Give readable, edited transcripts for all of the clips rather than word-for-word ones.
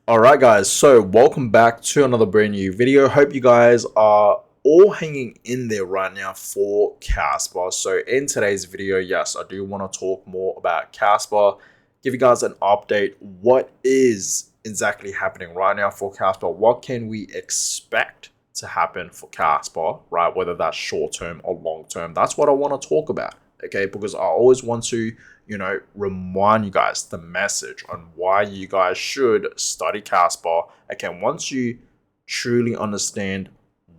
Alright guys, so welcome back to another brand new video. Hope you guys are all hanging in there right now for Kaspa. So in today's video, yes, I do want to talk more about Kaspa, give you guys an update. What is exactly happening right now for Kaspa? What can we expect to happen for Kaspa, right? Whether that's short term or long term. That's what I want to talk about, okay? Because I always want to remind you guys the message on why you guys should study Casper. Okay, once you truly understand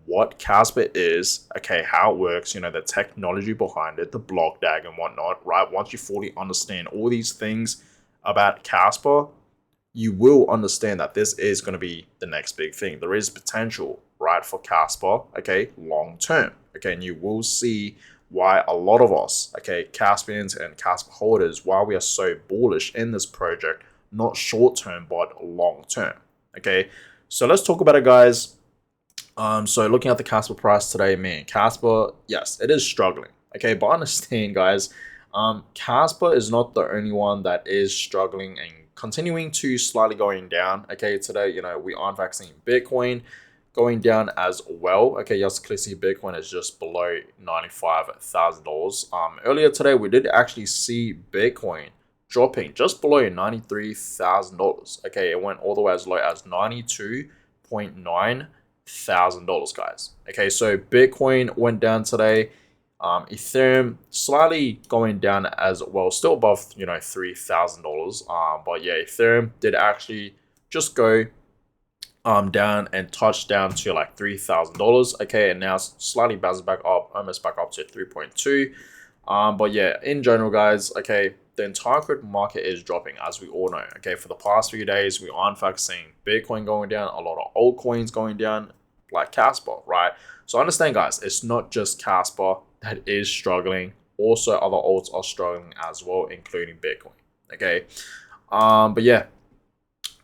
what Casper is, okay, how it works, the technology behind it, the block DAG and whatnot, right? Once you fully understand all these things about Casper, you will understand that this is going to be the next big thing. There is potential, right, for Casper, okay, long term, okay, and you will see why a lot of us, okay, Caspians and Casper holders, why we are so bullish in this project, not short term, but long term, okay. So let's talk about it, guys. So looking at the Casper price today, man, Casper, yes, it is struggling, okay, but understand, guys, Casper is not the only one that is struggling and continuing to slightly going down, okay. Today, we aren't vaccinating Bitcoin going down as well. Okay, yes, clearly see Bitcoin is just below $95,000. Earlier today, we did actually see Bitcoin dropping just below $93,000. Okay, it went all the way as low as $92,900, guys. Okay, so Bitcoin went down today. Ethereum slightly going down as well, still above $3,000. But yeah, Ethereum did actually just go down and touched down to like $3,000. Okay, and now slightly bounced back up, almost back up to 3.2. But yeah, in general, guys, okay, the entire crypto market is dropping, as we all know. Okay, for the past few days, we are in fact seeing Bitcoin going down, a lot of altcoins going down, like Caspa, right? So understand, guys, it's not just Caspa that is struggling. Also, other alts are struggling as well, including Bitcoin. Okay, but yeah,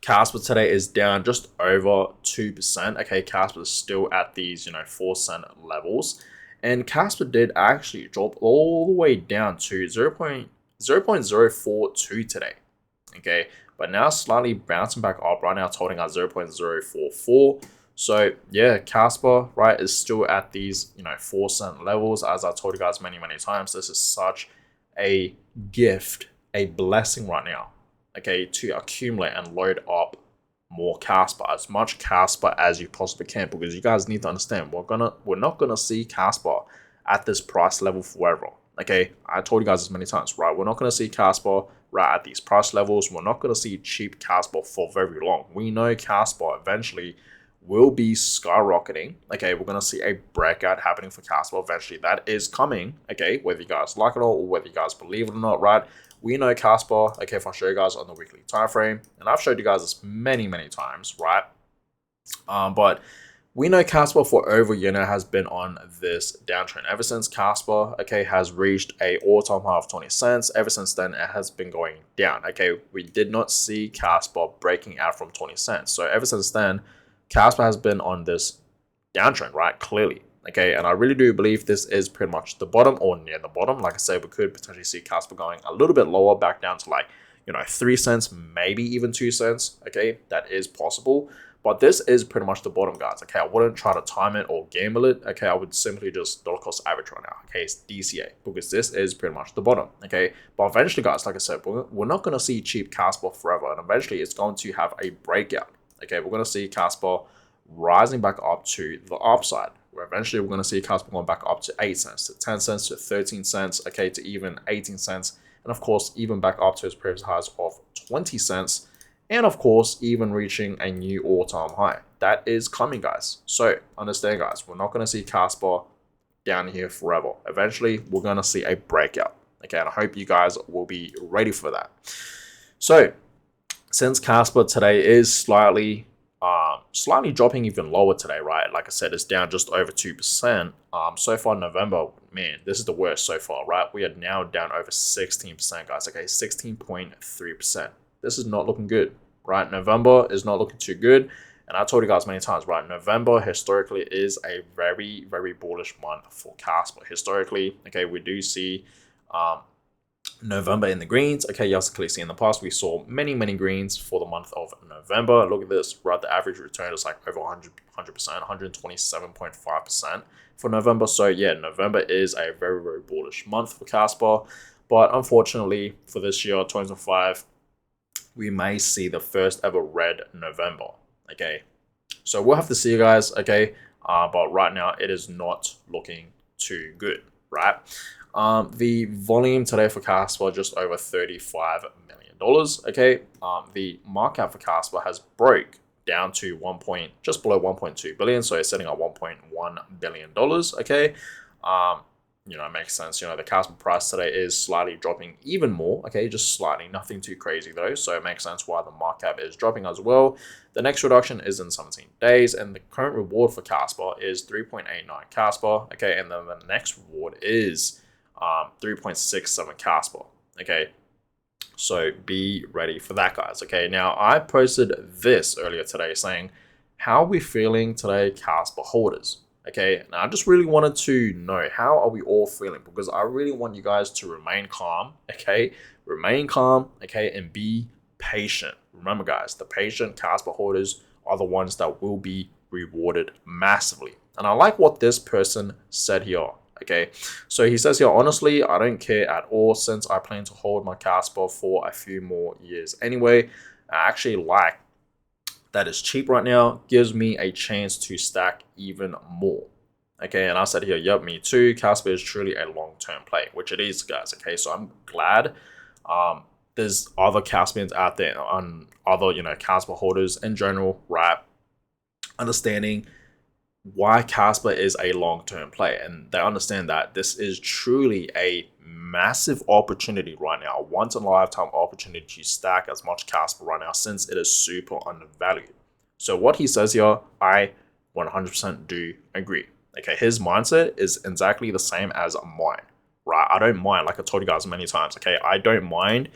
Kaspa today is down just over 2%. Okay, Kaspa is still at these, 4-cent levels. And Kaspa did actually drop all the way down to 0.042 today. Okay, but now slightly bouncing back up right now, it's holding at 0.044. So yeah, Kaspa, right, is still at these, 4-cent levels. As I told you guys many, many times, this is such a gift, a blessing right now, okay, to accumulate and load up more Caspa, as much Caspa as you possibly can, because you guys need to understand we're not gonna see Caspa at this price level forever. Okay, I told you guys this many times, right? We're not gonna see Caspa right at these price levels. We're not gonna see cheap Caspa for very long. We know Caspa eventually will be skyrocketing. Okay, we're gonna see a breakout happening for Caspa eventually. That is coming. Okay, whether you guys like it or whether you guys believe it or not, right? We know Kaspa, okay, if I show you guys on the weekly time frame, and I've showed you guys this many, many times, right? But we know Kaspa for over a year now has been on this downtrend. Ever since Kaspa, okay, has reached a all-time high of 20 cents, ever since then, it has been going down. Okay, we did not see Kaspa breaking out from 20 cents. So ever since then, Kaspa has been on this downtrend, right? Clearly. Okay, and I really do believe this is pretty much the bottom or near the bottom. Like I said, we could potentially see Casper going a little bit lower, back down to like, 3 cents, maybe even 2 cents. Okay, that is possible. But this is pretty much the bottom, guys. Okay, I wouldn't try to time it or gamble it. Okay, I would simply just dollar cost average right now. Okay, it's DCA, because this is pretty much the bottom. Okay, but eventually, guys, like I said, we're not going to see cheap Casper forever. And eventually, it's going to have a breakout. Okay, we're going to see Casper rising back up to the upside, where eventually we're going to see Kaspa going back up to 8 cents, to 10 cents, to 13 cents, okay, to even 18 cents, and of course, even back up to its previous highs of 20 cents, and of course, even reaching a new all-time high. That is coming, guys. So understand, guys, we're not going to see Kaspa down here forever. Eventually, we're going to see a breakout, okay, and I hope you guys will be ready for that. So since Kaspa today is slightly dropping even lower today, right? Like I said, it's down just over 2%. So far November, man, this is the worst so far, right? We are now down over 16%, guys. Okay, 16.3%. This is not looking good, right? November is not looking too good. And I told you guys many times, right? November historically is a very, very bullish month for Caspa. Historically, okay, we do see November in the greens. Okay, you guys can clearly see in the past we saw many greens for the month of November. Look at this, right? The average return is like over 100%, 127.5% for November. So yeah, November is a very bullish month for Kaspa. But unfortunately for this year, 2025, we may see the first ever red November. Okay, so we'll have to see, guys. Okay, but right now it is not looking too good, right? The volume today for Kaspa just over $35 million. Okay, the market cap for Kaspa has broke down to just below 1.2 billion, so it's sitting at $1.1 billion. Okay, it makes sense. The Kaspa price today is slightly dropping even more. Okay, just slightly, nothing too crazy though. So it makes sense why the market cap is dropping as well. The next reduction is in 17 days, and the current reward for Kaspa is 3.89 Kaspa. Okay, and then the next reward is 3.67 Kaspa. Okay, so be ready for that, guys. Okay, now I posted this earlier today saying, how are we feeling today, Kaspa holders? Okay, now I just really wanted to know, how are we all feeling? Because I really want you guys to remain calm. Okay, remain calm. Okay, and be patient. Remember, guys, the patient Kaspa holders are the ones that will be rewarded massively. And I like what this person said here. Okay, so he says here, honestly, I don't care at all since I plan to hold my Kaspa for a few more years anyway. I actually like that it's cheap right now, gives me a chance to stack even more. Okay, and I said here, yep, me too. Kaspa is truly a long-term play, which it is, guys. Okay, so I'm glad there's other Kaspians out there on other, Kaspa holders in general, right? Understanding why Kaspa is a long-term play, and they understand that this is truly a massive opportunity right now, a once-in-a-lifetime opportunity to stack as much Kaspa right now since it is super undervalued. So what he says here, I 100% do agree. Okay, his mindset is exactly the same as mine, right? I don't mind, like I told you guys many times, okay? I don't mind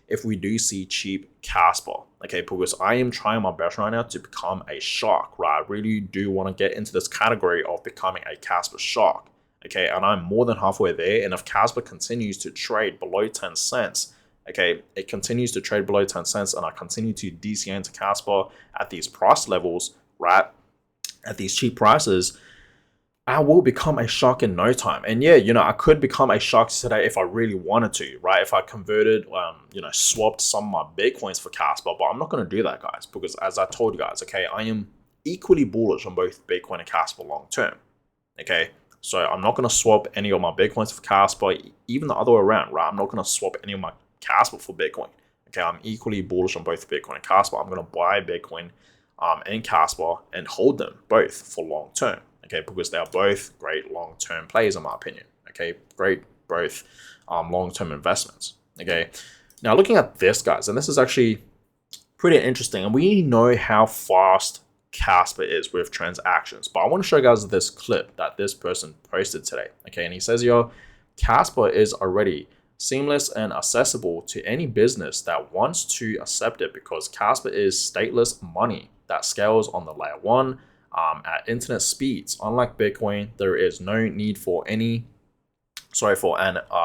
if we do see cheap Kaspa, okay, because I am trying my best right now to become a shark, right? I really do want to get into this category of becoming a Kaspa shark, okay, and I'm more than halfway there. And if Kaspa continues to trade below 10 cents, okay, it continues to trade below 10 cents, and I continue to DCA into Kaspa at these price levels, right, at these cheap prices, I will become a shark in no time. And yeah, I could become a shark today if I really wanted to, right? If I converted, swapped some of my Bitcoins for Kaspa, but I'm not going to do that, guys, because as I told you guys, okay, I am equally bullish on both Bitcoin and Kaspa long term, okay? So I'm not going to swap any of my Bitcoins for Kaspa, even the other way around, right? I'm not going to swap any of my Kaspa for Bitcoin, okay? I'm equally bullish on both Bitcoin and Kaspa. I'm going to buy Bitcoin and Kaspa and hold them both for long term. Okay, because they are both great long-term plays, in my opinion. Okay, great both long-term investments. Okay, now looking at this, guys, and this is actually pretty interesting, and we know how fast Kaspa is with transactions, but I want to show you guys this clip that this person posted today. Okay, and he says here, Kaspa is already seamless and accessible to any business that wants to accept it because Kaspa is stateless money that scales on the layer 1 at internet speeds. Unlike Bitcoin, there is no need for an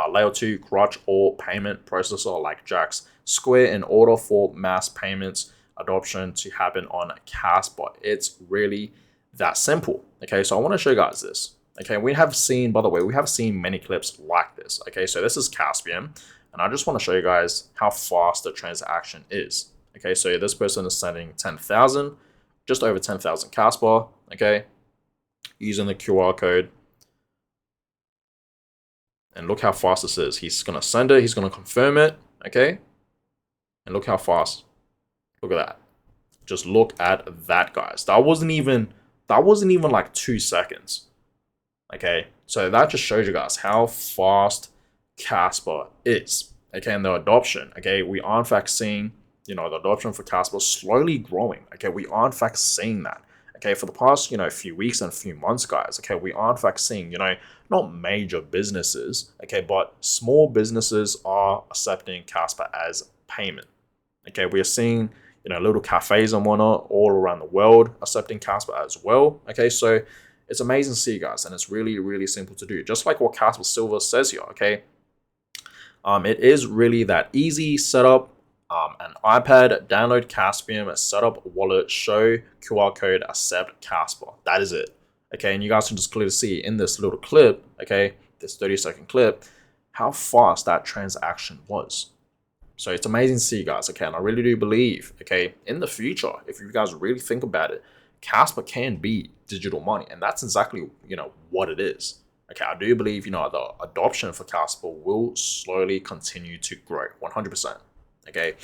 layer 2 crutch or payment processor like Jack's Square in order for mass payments adoption to happen on Kaspa. It's really that simple. Okay, so I want to show you guys this. Okay, we have seen many clips like this. Okay, so this is Caspian, and I just want to show you guys how fast the transaction is. Okay, so this person is sending 10,000, just over 10,000 Kaspa, okay, using the QR code. And look how fast this is. He's going to send it. He's going to confirm it, okay? And look how fast. Look at that. Just look at that, guys. That wasn't even like 2 seconds, okay? So that just shows you guys how fast Kaspa is, okay? And the adoption, okay? We are in fact seeing the adoption for Kaspa slowly growing. Okay, we are in fact seeing that. Okay, for the past, few weeks and few months, guys. Okay, we are in fact seeing, not major businesses, okay, but small businesses are accepting Kaspa as payment. Okay, we are seeing, little cafes and whatnot all around the world accepting Kaspa as well. Okay, so it's amazing to see, guys, and it's really, really simple to do. Just like what Kaspa Silver says here, okay? It is really that easy setup. An iPad, download Caspian, set up wallet, show QR code, accept Kaspa. That is it. Okay, and you guys can just clearly see in this little clip, okay, this 30-second clip, how fast that transaction was. So it's amazing to see, guys, okay, and I really do believe, okay, in the future, if you guys really think about it, Kaspa can be digital money, and that's exactly, what it is. Okay, I do believe, the adoption for Kaspa will slowly continue to grow, 100%. Okay,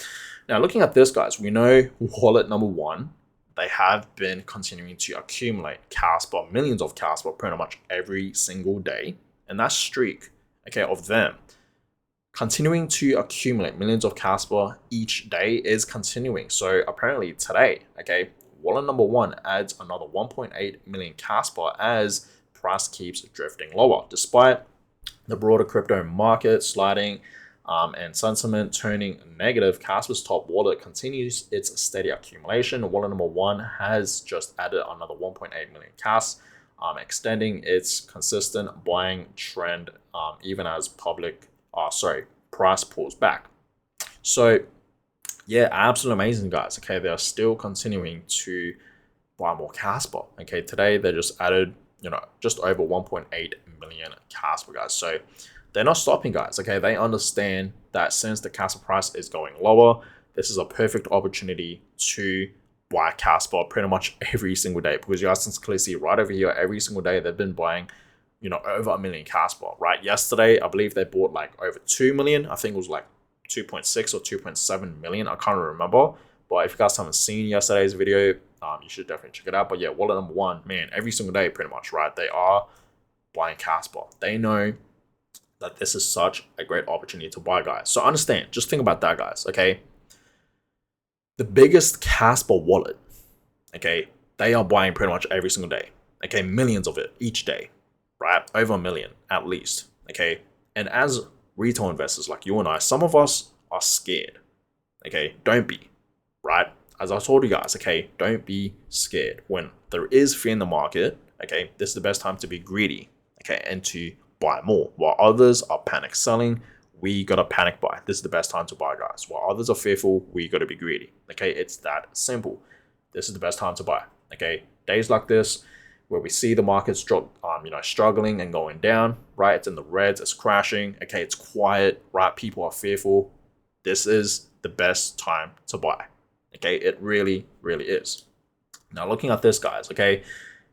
now looking at this, guys, we know wallet number one, they have been continuing to accumulate Kaspa, millions of Kaspa pretty much every single day. And that streak, okay, of them continuing to accumulate millions of Kaspa each day is continuing. So apparently today, okay, wallet number one adds another 1.8 million Kaspa as price keeps drifting lower, despite the broader crypto market sliding and sentiment turning negative. Kaspa's top wallet continues its steady accumulation. Wallet number one has just added another 1.8 million Kas, extending its consistent buying trend even as price pulls back. So yeah, absolutely amazing, guys. Okay, they are still continuing to buy more Kaspa. Okay, today they just added just over 1.8 million Kaspa, guys. So they're not stopping, guys. Okay, they understand that since the Kaspa price is going lower, this is a perfect opportunity to buy Kaspa pretty much every single day, because you guys can clearly see right over here, every single day they've been buying over a million Kaspa. Right, yesterday I believe they bought like over 2 million. I think it was like 2.6 or 2.7 million. I can't remember, but if you guys haven't seen yesterday's video, you should definitely check it out. But yeah, wallet number one, man, every single day pretty much, right, they are buying Kaspa. They know that this is such a great opportunity to buy, guys. So understand, just think about that, guys, okay? The biggest Kaspa wallet, okay, they are buying pretty much every single day, okay? Millions of it each day, right? Over a million at least, okay? And as retail investors like you and I, some of us are scared, okay? Don't be, right? As I told you guys, okay, don't be scared. When there is fear in the market, okay, this is the best time to be greedy, okay, and to buy more. While others are panic selling, we gotta panic buy. This is the best time to buy, guys. While others are fearful, we gotta be greedy. Okay, it's that simple. This is the best time to buy. Okay, days like this where we see the markets drop, struggling and going down, right? It's in the reds, it's crashing. Okay, it's quiet, right? People are fearful. This is the best time to buy. Okay, it really, really is. Now, looking at this, guys, okay,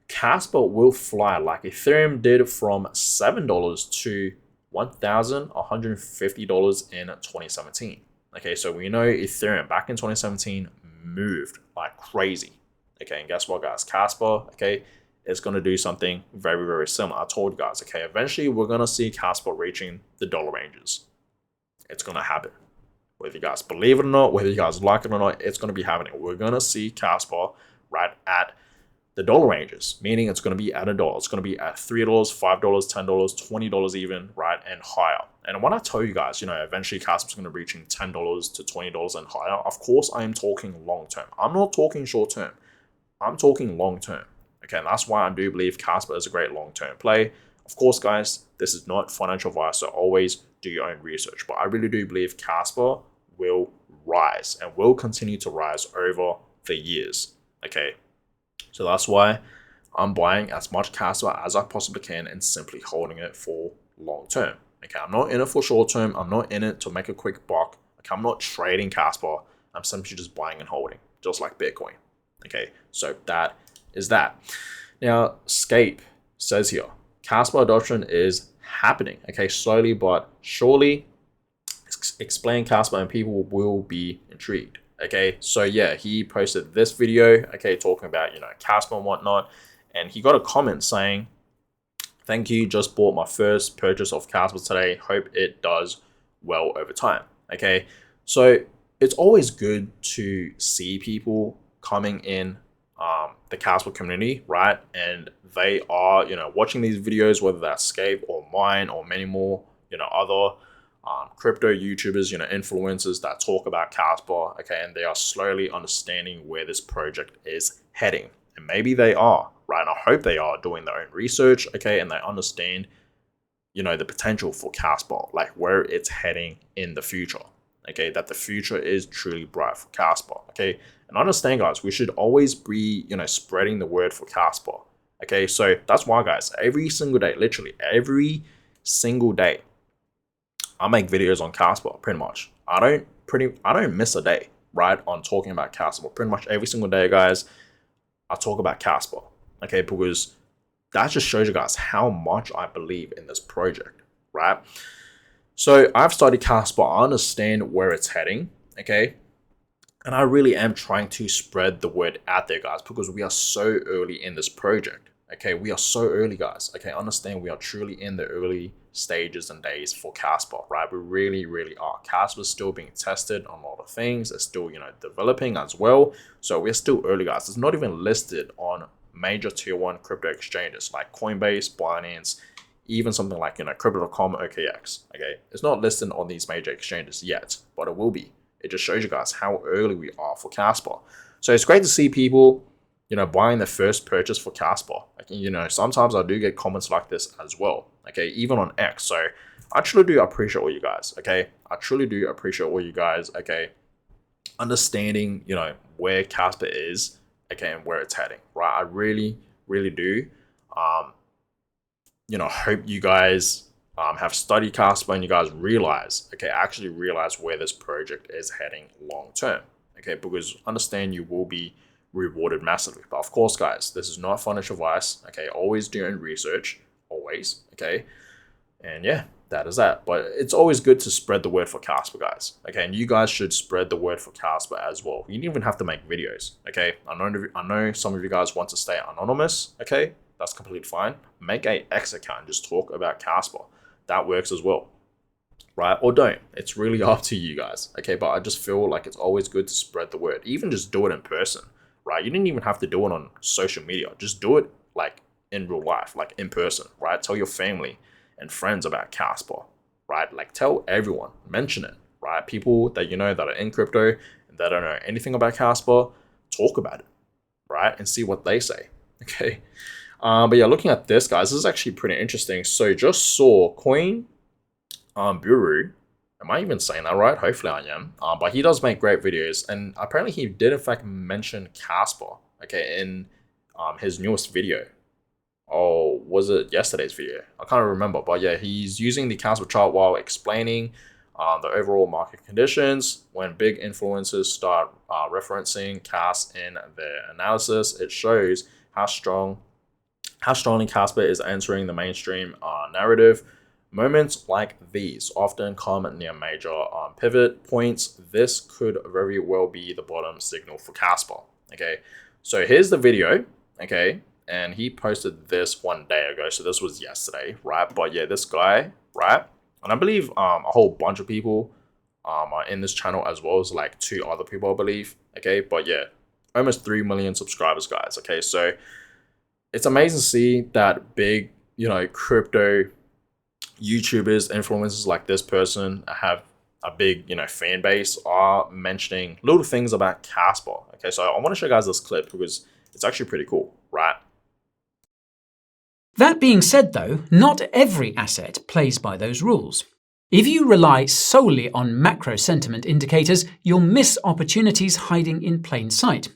Kaspa will fly like Ethereum did from $7 to $1,150 in 2017. Okay, so we know Ethereum back in 2017 moved like crazy. Okay, and guess what, guys? Kaspa, okay, is going to do something very, very similar. I told you guys, okay, eventually we're going to see Kaspa reaching the dollar ranges. It's going to happen. Whether you guys believe it or not, whether you guys like it or not, it's going to be happening. We're going to see Kaspa right at the dollar ranges, meaning it's going to be at $1. It's going to be at $3, $5, $10, $20 even, right, and higher. And when I tell you guys, eventually Kaspa's going to be reaching $10 to $20 and higher, of course I am talking long term. I'm not talking short term. I'm talking long term. Okay, and that's why I do believe Kaspa is a great long term play. Of course, guys, this is not financial advice, so always do your own research. But I really do believe Kaspa will rise and will continue to rise over the years. Okay. So that's why I'm buying as much Kaspa as I possibly can and simply holding it for long term. Okay, I'm not in it for short term. I'm not in it to make a quick buck. Okay, I'm not trading Kaspa. I'm simply just buying and holding, just like Bitcoin. Okay, so that is that. Now, Scape says here, Kaspa adoption is happening. Okay, slowly but surely. Explain Kaspa and people will be intrigued. Okay, so yeah, he posted this video, okay, talking about, Kaspa and whatnot, and he got a comment saying, "Thank you, just bought my first purchase of Kaspa today. Hope it does well over time." Okay, so it's always good to see people coming in the Kaspa community, right? And they are, watching these videos, whether that's Scape or mine or many more, other crypto YouTubers, influencers that talk about Kaspa, okay, and they are slowly understanding where this project is heading. And maybe they are, right? And I hope they are doing their own research, okay, and they understand the potential for Kaspa, like where it's heading in the future. Okay, that the future is truly bright for Kaspa. Okay, and understand, guys, we should always be, spreading the word for Kaspa. Okay, so that's why, guys, every single day, literally every single day, I make videos on Kaspa. Pretty much, I don't miss a day, right, on talking about Kaspa. Pretty much every single day, guys, I talk about Kaspa. Okay, because that just shows you guys how much I believe in this project, right? So I've studied Kaspa. I understand where it's heading, okay? And I really am trying to spread the word out there, guys, because we are so early in this project, okay? We are so early, guys, okay? Understand we are truly in the early stages and days for Kaspa, right? We really, really are. Kaspa is still being tested on a lot of things. It's still, developing as well. So we're still early, guys. It's not even listed on major tier 1 crypto exchanges like Coinbase, Binance, even something like, Crypto.com, OKX, okay? It's not listed on these major exchanges yet, but it will be. It just shows you guys how early we are for Kaspa. So it's great to see people, buying their first purchase for Kaspa. Like, sometimes I do get comments like this as well, okay? Even on X. So I truly do appreciate all you guys, okay? I truly do appreciate all you guys, okay? Understanding, where Kaspa is, okay, and where it's heading, right? I really, really do. Hope you guys have studied Kaspa and you guys actually realize where this project is heading long term, okay? Because understand you will be rewarded massively. But of course, guys, this is not financial advice, okay? Always do your own research, always, okay? And yeah, that is that. But it's always good to spread the word for Kaspa, guys, okay? And you guys should spread the word for Kaspa as well. You don't even have to make videos, okay? I know some of you guys want to stay anonymous, okay? That's completely fine. Make a X account and just talk about Kaspa. That works as well, right? Or don't. It's really up to you guys, okay? But I just feel like it's always good to spread the word. Even just do it in person, right? You didn't even have to do it on social media. Just do it like in real life, like in person, right? Tell your family and friends about Kaspa, right? Like tell everyone, mention it, right? People that that are in crypto and that don't know anything about Kaspa, talk about it, right? And see what they say, okay? But yeah, looking at this, guys, this is actually pretty interesting. So just saw Coin Buru. Am I even saying that right? Hopefully I am. But he does make great videos, and apparently he did in fact mention Kaspa, okay, in his newest video. Oh, was it yesterday's video? I can't remember. But yeah, he's using the Kaspa chart while explaining the overall market conditions. When big influencers start referencing Kas in their analysis, it shows how strongly Kaspa is entering the mainstream narrative. Moments like these often come near major pivot points. This could very well be the bottom signal for Kaspa. Okay, so here's the video. Okay, and he posted this 1 day ago. So this was yesterday, right? But yeah, this guy, right? And I believe a whole bunch of people are in this channel as well as like 2 other people, I believe. Okay, but yeah, almost 3 million subscribers, guys. Okay, so it's amazing to see that big, crypto YouTubers, influencers like this person have a big, fan base are mentioning little things about Kaspa. Okay, so I want to show you guys this clip because it's actually pretty cool, right? That being said, though, not every asset plays by those rules. If you rely solely on macro sentiment indicators, you'll miss opportunities hiding in plain sight.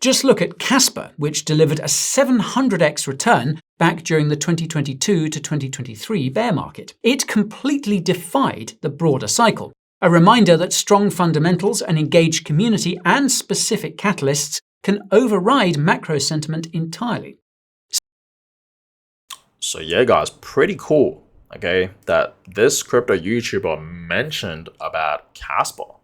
Just look at Kaspa, which delivered a 700x return back during the 2022 to 2023 bear market. It completely defied the broader cycle, a reminder that strong fundamentals, an engaged community, and specific catalysts can override macro sentiment entirely. So yeah, guys, pretty cool, okay, that this crypto YouTuber mentioned about Kaspa,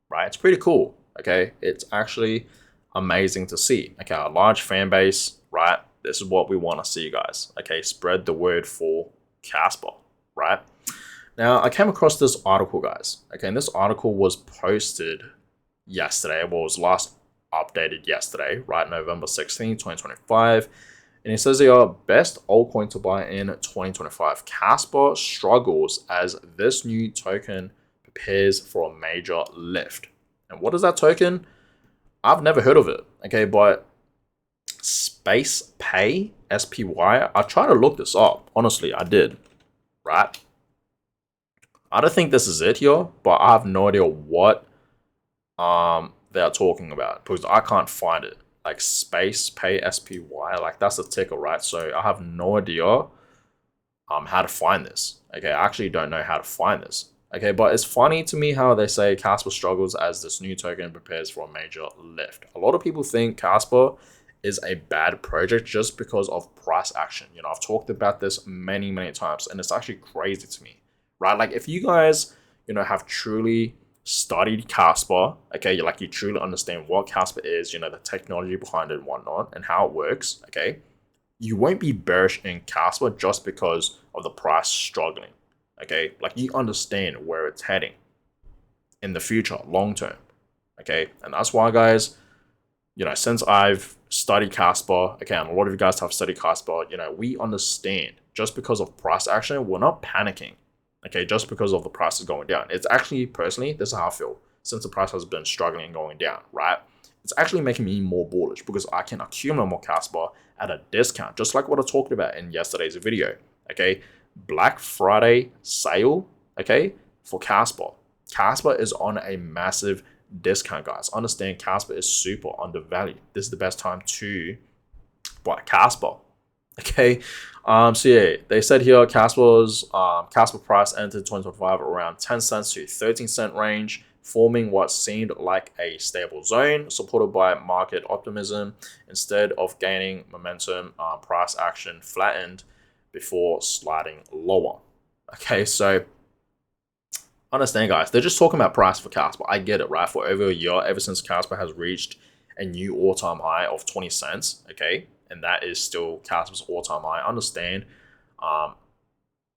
right? It's pretty cool, okay? It's actually amazing to see, okay? A large fan base, right? This is what we want to see, guys, okay? Spread the word for Kaspa, right? Now, I came across this article, guys, okay? And this article was posted yesterday, well, it was last updated yesterday, right? November 16, 2025. And it says here, best altcoin to buy in 2025. Kaspa struggles as this new token prepares for a major lift. And what is that token? I've never heard of it, okay, but Space Pay, SPY, I tried to look this up. Honestly, I did, right? I don't think this is it here, but I have no idea what they are talking about because I can't find it. Like space pay SPY, like that's the ticker, right? So I have no idea how to find this. Okay, I actually don't know how to find this. Okay, but it's funny to me how they say Kaspa struggles as this new token prepares for a major lift. A lot of people think Kaspa is a bad project just because of price action. You know, I've talked about this many, many times, and it's actually crazy to me, right? Like if you guys, you know, have truly studied Kaspa, okay, you truly understand what Kaspa is, you know, the technology behind it and whatnot, and how it works, okay, you won't be bearish in Kaspa just because of the price struggling. Okay, like you understand where it's heading in the future, long term. Okay, and that's why, guys, you know, since I've studied Kaspa, okay, and a lot of you guys have studied Kaspa, you know, we understand just because of price action, we're not panicking. Okay, just because of the price is going down. It's actually, personally, this is how I feel. Since the price has been struggling and going down, right? It's actually making me more bullish because I can accumulate more Kaspa at a discount, just like what I talked about in yesterday's video. Okay, Black Friday sale, okay, for Kaspa. Kaspa is on a massive discount, guys. Understand Kaspa is super undervalued. This is the best time to buy Kaspa. Okay, so yeah, they said here Kaspa price entered 2025 around 10 cents to 13-cent range, forming what seemed like a stable zone, supported by market optimism. Instead of gaining momentum, price action flattened before sliding lower. Okay, so understand, guys, they're just talking about price for Kaspa. I get it, right? For over a year, ever since Kaspa has reached a new all-time high of 20 cents, okay, and that is still Kaspa's all-time high. I understand.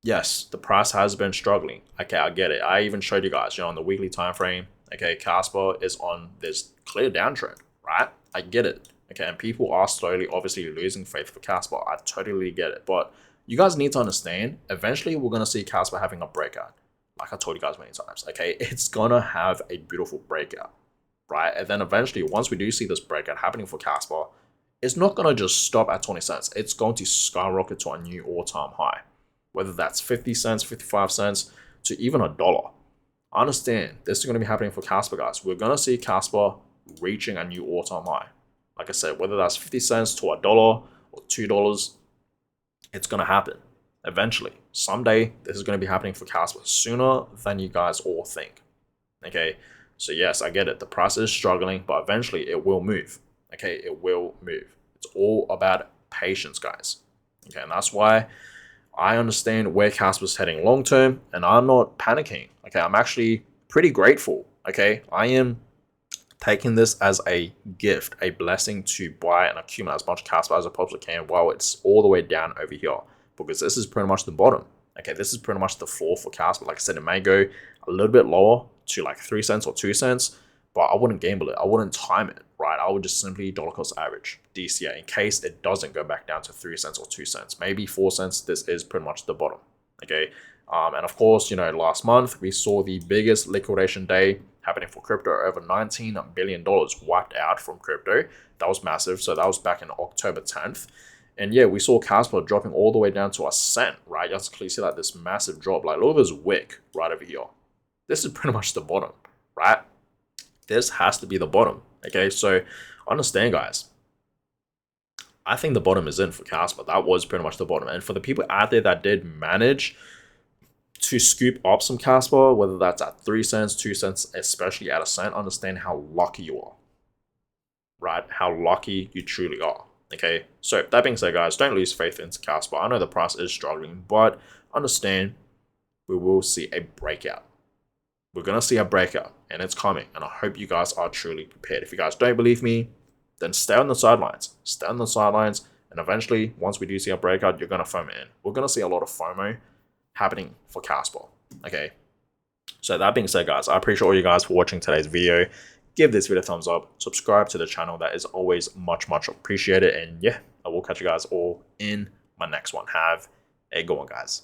Yes, the price has been struggling. Okay, I get it. I even showed you guys, you know, on the weekly time frame. Okay, Kaspa is on this clear downtrend, right? I get it. Okay, and people are slowly, obviously, losing faith for Kaspa. I totally get it. But you guys need to understand, eventually, we're going to see Kaspa having a breakout. Like I told you guys many times, okay? It's going to have a beautiful breakout, right? And then eventually, once we do see this breakout happening for Kaspa, it's not going to just stop at 20 cents. It's going to skyrocket to a new all-time high, whether that's 50 cents, 55 cents, to even $1. I understand this is going to be happening for Kaspa, guys. We're going to see Kaspa reaching a new all-time high. Like I said, whether that's 50 cents to $1 or $2, it's going to happen eventually. Someday, this is going to be happening for Kaspa sooner than you guys all think. Okay, so yes, I get it. The price is struggling, but eventually it will move. Okay, it will move. It's all about patience, guys. Okay, and that's why I understand where Kaspa's heading long term, and I'm not panicking. Okay, I'm actually pretty grateful. Okay, I am taking this as a gift, a blessing to buy and accumulate as much Kaspa as I possibly can while it's all the way down over here, because this is pretty much the bottom. Okay, this is pretty much the floor for Kaspa. Like I said, it may go a little bit lower to like 3 cents or 2 cents, but I wouldn't gamble it. I wouldn't time it, right? I would just simply dollar cost average DCA in case it doesn't go back down to 3 cents or 2 cents, maybe 4 cents. This is pretty much the bottom. Okay, and of course, you know, last month we saw the biggest liquidation day happening for crypto. Over $19 billion wiped out from crypto. That was massive. So that was back in October 10th. And yeah, we saw Kaspa dropping all the way down to a cent, right? You have to clearly see like this massive drop. Like look at this wick right over here. This is pretty much the bottom, right? This has to be the bottom. Okay, so understand, guys. I think the bottom is in for Kaspa. That was pretty much the bottom. And for the people out there that did manage to scoop up some Kaspa, whether that's at 3 cents, 2 cents, especially at a cent, understand how lucky you are, right? How lucky you truly are. Okay, so that being said, guys, don't lose faith into Kaspa. I know the price is struggling, but understand we will see a breakout. We're going to see a breakout, and it's coming, and I hope you guys are truly prepared. If you guys don't believe me, then stay on the sidelines. Stay on the sidelines, and eventually, once we do see a breakout, you're going to FOMO in. We're going to see a lot of FOMO happening for Kaspa, okay? So that being said, guys, I appreciate all you guys for watching today's video. Give this video a thumbs up. Subscribe to the channel. That is always much, much appreciated. And yeah, I will catch you guys all in my next one. Have a good one, guys.